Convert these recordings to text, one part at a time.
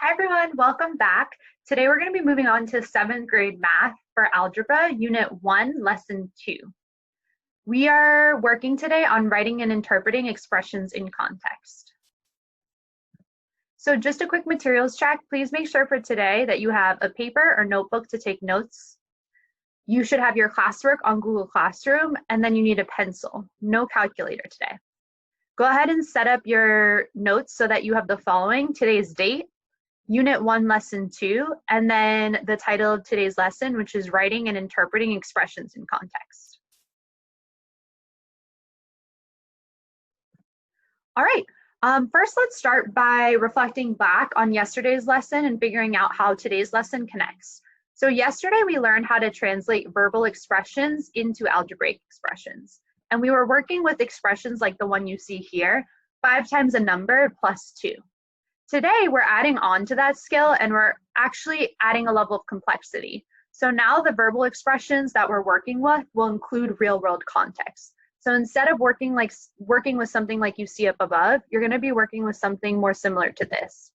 Hi everyone, welcome back. Today we're going to be moving on to 7th grade math for algebra, unit 1, lesson 2. We are working today on writing and interpreting expressions in context. So just a quick materials check. Please make sure for today that you have a paper or notebook to take notes. You should have your classwork on Google Classroom, and then you need a pencil. No calculator today. Go ahead and set up your notes so that you have the following: today's date, Unit 1, Lesson 2, and then the title of today's lesson, which is Writing and Interpreting Expressions in Context. All right, first let's start by reflecting back on yesterday's lesson and figuring out how today's lesson connects. So yesterday we learned how to translate verbal expressions into algebraic expressions. And we were working with expressions like the one you see here, 5 times a number plus 2. Today, we're adding on to that skill and we're actually adding a level of complexity. So now the verbal expressions that we're working with will include real-world context. So instead of working with something like you see up above, you're going to be working with something more similar to this.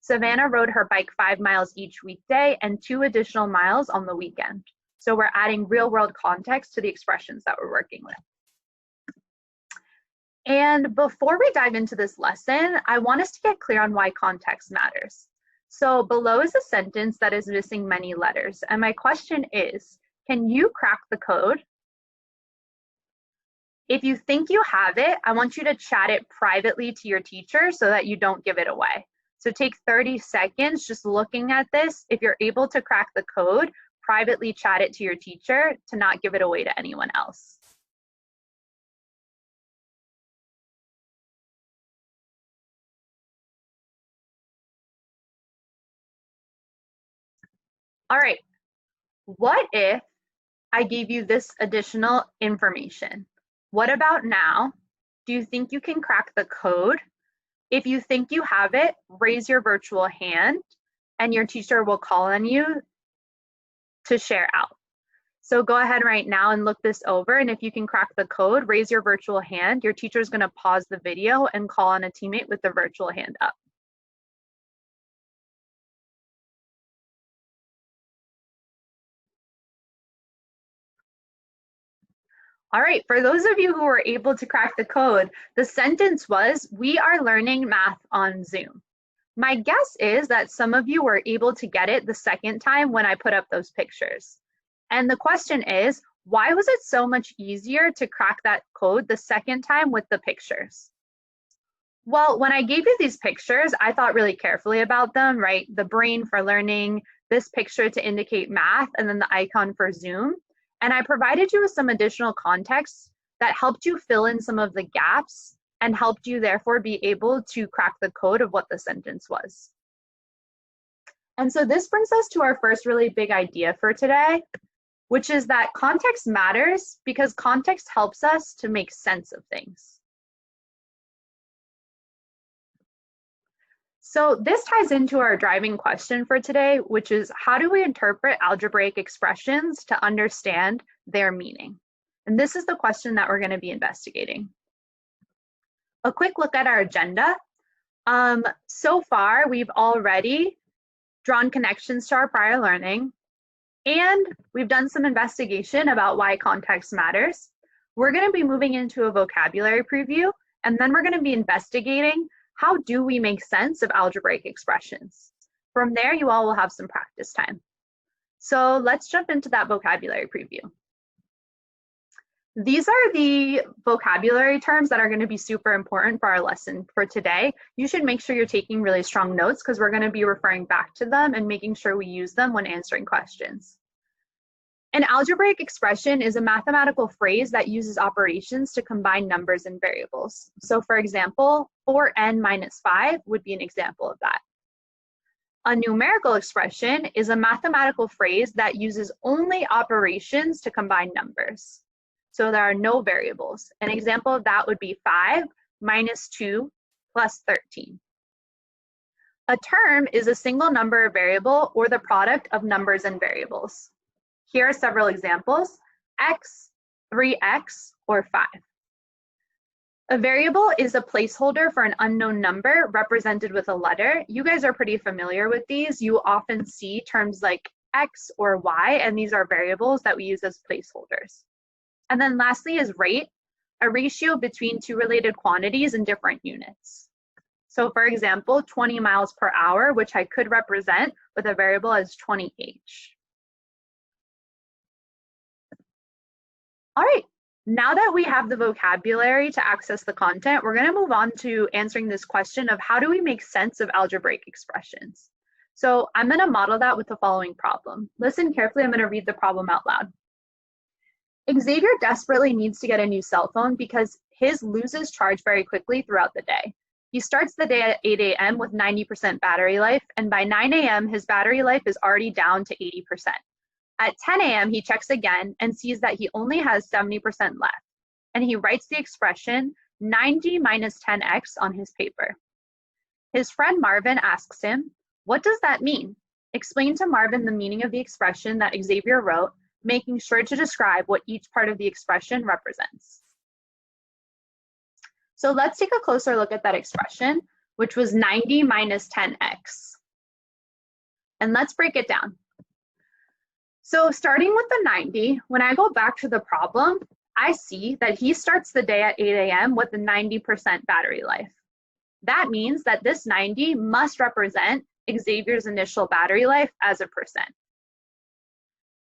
Savannah rode her bike 5 miles each weekday and 2 additional miles on the weekend. So we're adding real-world context to the expressions that we're working with. And before we dive into this lesson, I want us to get clear on why context matters. So below is a sentence that is missing many letters. And my question is, can you crack the code? If you think you have it, I want you to chat it privately to your teacher so that you don't give it away. So take 30 seconds just looking at this. If you're able to crack the code, privately chat it to your teacher to not give it away to anyone else. All right, what if I gave you this additional information? What about now? Do you think you can crack the code? If you think you have it, raise your virtual hand and your teacher will call on you to share out. So go ahead right now and look this over, and if you can crack the code, raise your virtual hand. Your teacher is going to pause the video and call on a teammate with the virtual hand up. All right, for those of you who were able to crack the code, the sentence was, we are learning math on Zoom. My guess is that some of you were able to get it the second time when I put up those pictures. And the question is, why was it so much easier to crack that code the second time with the pictures? Well, when I gave you these pictures, I thought really carefully about them, right? The brain for learning, this picture to indicate math, and then the icon for Zoom. And I provided you with some additional context that helped you fill in some of the gaps and helped you therefore be able to crack the code of what the sentence was. And so this brings us to our first really big idea for today, which is that context matters because context helps us to make sense of things. So this ties into our driving question for today, which is, how do we interpret algebraic expressions to understand their meaning? And this is the question that we're going to be investigating. A quick look at our agenda. So far, we've already drawn connections to our prior learning, and we've done some investigation about why context matters. We're going to be moving into a vocabulary preview, and then we're going to be investigating how do we make sense of algebraic expressions. From there, you all will have some practice time. So let's jump into that vocabulary preview. These are the vocabulary terms that are going to be super important for our lesson for today. You should make sure you're taking really strong notes because we're going to be referring back to them and making sure we use them when answering questions. An algebraic expression is a mathematical phrase that uses operations to combine numbers and variables. So for example, 4n minus 5 would be an example of that. A numerical expression is a mathematical phrase that uses only operations to combine numbers. So there are no variables. An example of that would be 5 minus 2 plus 13. A term is a single number variable or the product of numbers and variables. Here are several examples: x, 3x, or 5. A variable is a placeholder for an unknown number represented with a letter. You guys are pretty familiar with these. You often see terms like X or Y, and these are variables that we use as placeholders. And then lastly is rate, a ratio between two related quantities in different units. So for example, 20 miles per hour, which I could represent with a variable as 20h. All right, now that we have the vocabulary to access the content, we're going to move on to answering this question of how do we make sense of algebraic expressions. So I'm going to model that with the following problem. Listen carefully, I'm going to read the problem out loud. Xavier desperately needs to get a new cell phone because his loses charge very quickly throughout the day. He starts the day at 8 a.m. with 90% battery life, and by 9 a.m. his battery life is already down to 80%. At 10 a.m. he checks again and sees that he only has 70% left, and he writes the expression 90 minus 10x on his paper. His friend Marvin asks him, "What does that mean?" Explain to Marvin the meaning of the expression that Xavier wrote, making sure to describe what each part of the expression represents. So let's take a closer look at that expression, which was 90 minus 10x. And let's break it down. So starting with the 90, when I go back to the problem, I see that he starts the day at 8 a.m. with a 90% battery life. That means that this 90 must represent Xavier's initial battery life as a percent.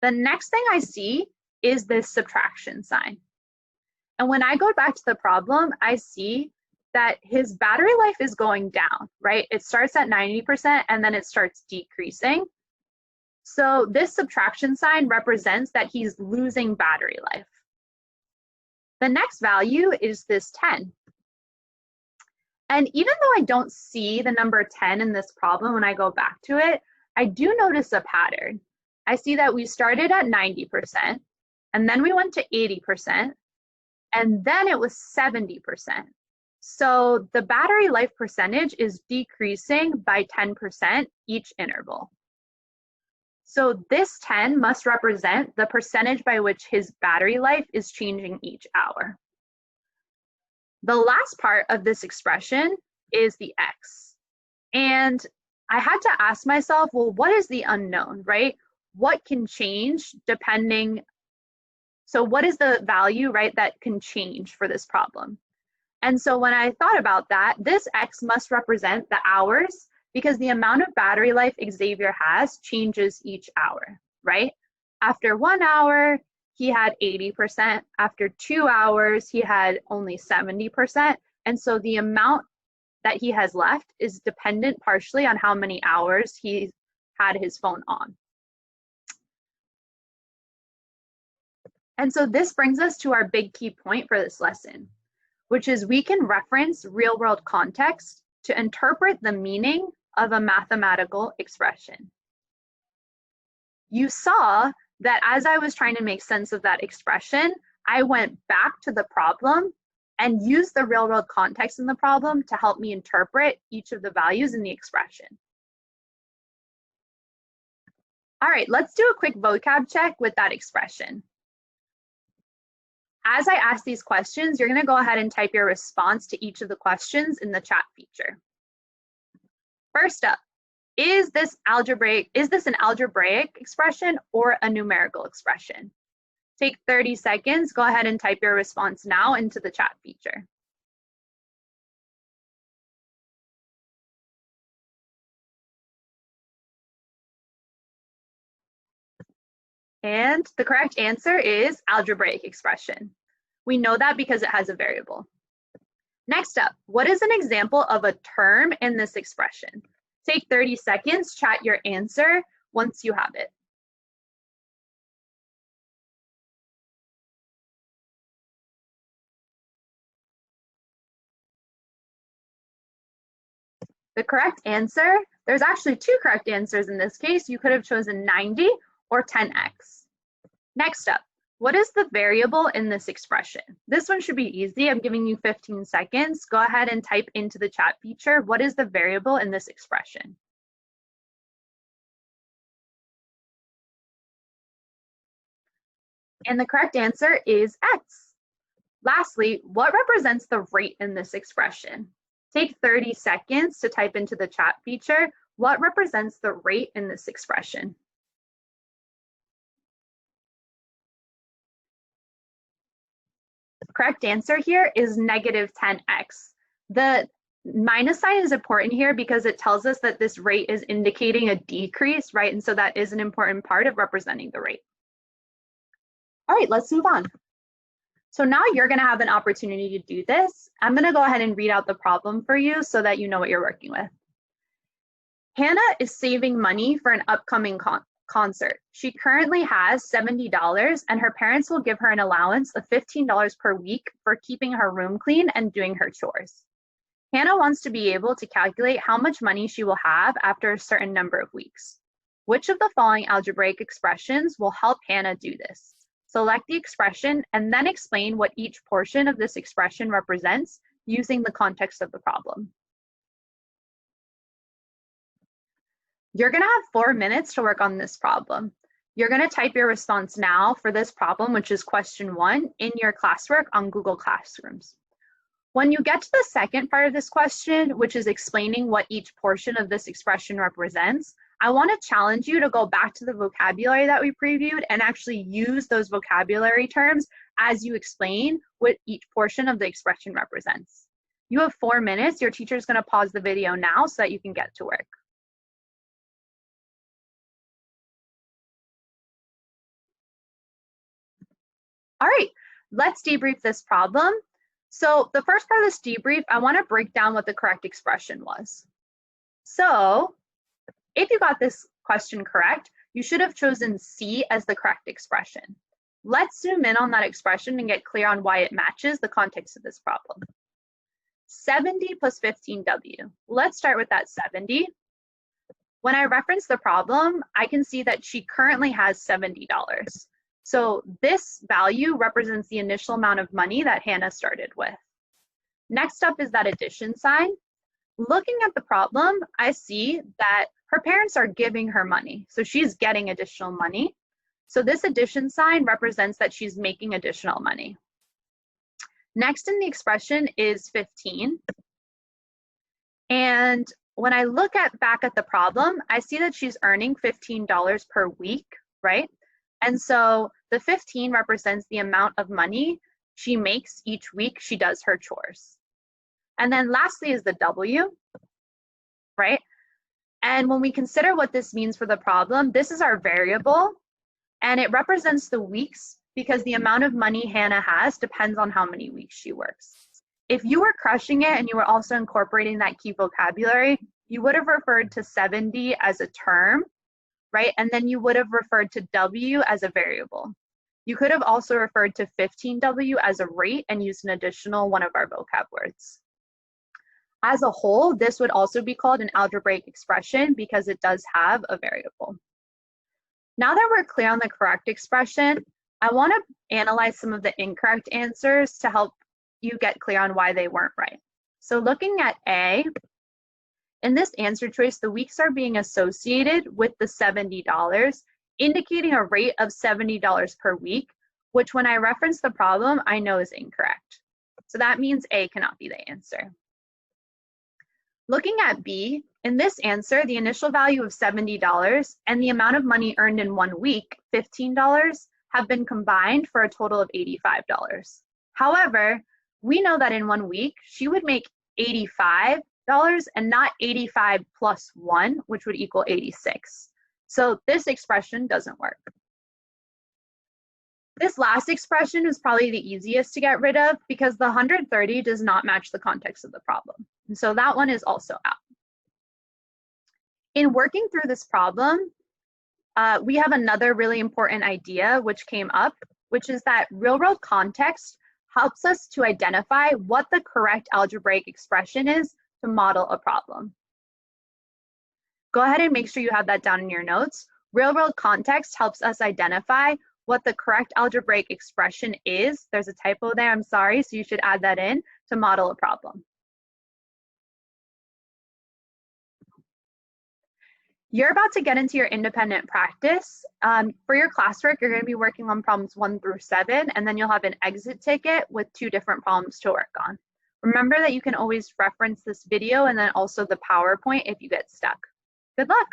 The next thing I see is this subtraction sign. And when I go back to the problem, I see that his battery life is going down, right? It starts at 90% and then it starts decreasing. So this subtraction sign represents that he's losing battery life. The next value is this 10. And even though I don't see the number 10 in this problem when I go back to it, I do notice a pattern. I see that we started at 90%, and then we went to 80%, and then it was 70%. So the battery life percentage is decreasing by 10% each interval. So this 10 must represent the percentage by which his battery life is changing each hour. The last part of this expression is the x. And I had to ask myself, well, what is the unknown, right? What can change depending, so what is the value, right, that can change for this problem? And so when I thought about that, this x must represent the hours because the amount of battery life Xavier has changes each hour, right? After 1 hour, he had 80%. After 2 hours, he had only 70%. And so the amount that he has left is dependent partially on how many hours he had his phone on. And so this brings us to our big key point for this lesson, which is we can reference real-world context to interpret the meaning of a mathematical expression. You saw that as I was trying to make sense of that expression, I went back to the problem and used the real-world context in the problem to help me interpret each of the values in the expression. All right, let's do a quick vocab check with that expression. As I ask these questions, you're going to go ahead and type your response to each of the questions in the chat feature. First up, is this an algebraic expression or a numerical expression? Take 30 seconds, go ahead and type your response now into the chat feature. And the correct answer is algebraic expression. We know that because it has a variable. Next up, what is an example of a term in this expression? Take 30 seconds, chat your answer once you have it. The correct answer, there's actually two correct answers in this case. You could have chosen 90 or 10x. Next up, what is the variable in this expression? This one should be easy. I'm giving you 15 seconds. Go ahead and type into the chat feature, what is the variable in this expression? And the correct answer is x. Lastly, what represents the rate in this expression? Take 30 seconds to type into the chat feature, what represents the rate in this expression? The correct answer here is negative 10x. The minus sign is important here because it tells us that this rate is indicating a decrease, right? And so that is an important part of representing the rate. All right, let's move on. So now you're going to have an opportunity to do this. I'm going to go ahead and read out the problem for you so that you know what you're working with. Hannah is saving money for an upcoming concert. She currently has $70 and her parents will give her an allowance of $15 per week for keeping her room clean and doing her chores. Hannah wants to be able to calculate how much money she will have after a certain number of weeks. Which of the following algebraic expressions will help Hannah do this? Select the expression and then explain what each portion of this expression represents using the context of the problem. You're going to have 4 minutes to work on this problem. You're going to type your response now for this problem, which is question 1, in your classwork on Google Classrooms. When you get to the second part of this question, which is explaining what each portion of this expression represents, I want to challenge you to go back to the vocabulary that we previewed and actually use those vocabulary terms as you explain what each portion of the expression represents. You have 4 minutes. Your teacher is going to pause the video now so that you can get to work. All right, let's debrief this problem. So the first part of this debrief, I want to break down what the correct expression was. So if you got this question correct, you should have chosen C as the correct expression. Let's zoom in on that expression and get clear on why it matches the context of this problem. 70 plus 15W. Let's start with that 70. When I reference the problem, I can see that she currently has $70. So this value represents the initial amount of money that Hannah started with. Next up is that addition sign. Looking at the problem, I see that her parents are giving her money, so she's getting additional money. So this addition sign represents that she's making additional money. Next in the expression is 15. And when I look back at the problem, I see that she's earning $15 per week, right? And so the 15 represents the amount of money she makes each week she does her chores. And then lastly is the W, right? And when we consider what this means for the problem, this is our variable, and it represents the weeks because the amount of money Hannah has depends on how many weeks she works. If you were crushing it and you were also incorporating that key vocabulary, you would have referred to 70 as a term, right? And then you would have referred to W as a variable. You could have also referred to 15W as a rate and used an additional one of our vocab words. As a whole, this would also be called an algebraic expression because it does have a variable. Now that we're clear on the correct expression, I want to analyze some of the incorrect answers to help you get clear on why they weren't right. So looking at A, in this answer choice, the weeks are being associated with the $70, indicating a rate of $70 per week, which when I reference the problem, I know is incorrect. So that means A cannot be the answer. Looking at B, in this answer, the initial value of $70 and the amount of money earned in 1 week, $15, have been combined for a total of $85. However, we know that in 1 week, she would make $85 and not 85 plus 1, which would equal 86. So this expression doesn't work. This last expression is probably the easiest to get rid of because the 130 does not match the context of the problem. And so that one is also out. In working through this problem, we have another really important idea which came up, which is that real-world context helps us to identify what the correct algebraic expression is to model a problem. Go ahead and make sure you have that down in your notes. Real-world context helps us identify what the correct algebraic expression is. There's a typo there, I'm sorry, so you should add that in to model a problem. You're about to get into your independent practice. For your classwork, you're going to be working on problems 1 through 7, and then you'll have an exit ticket with 2 different problems to work on. Remember that you can always reference this video and then also the PowerPoint if you get stuck. Good luck.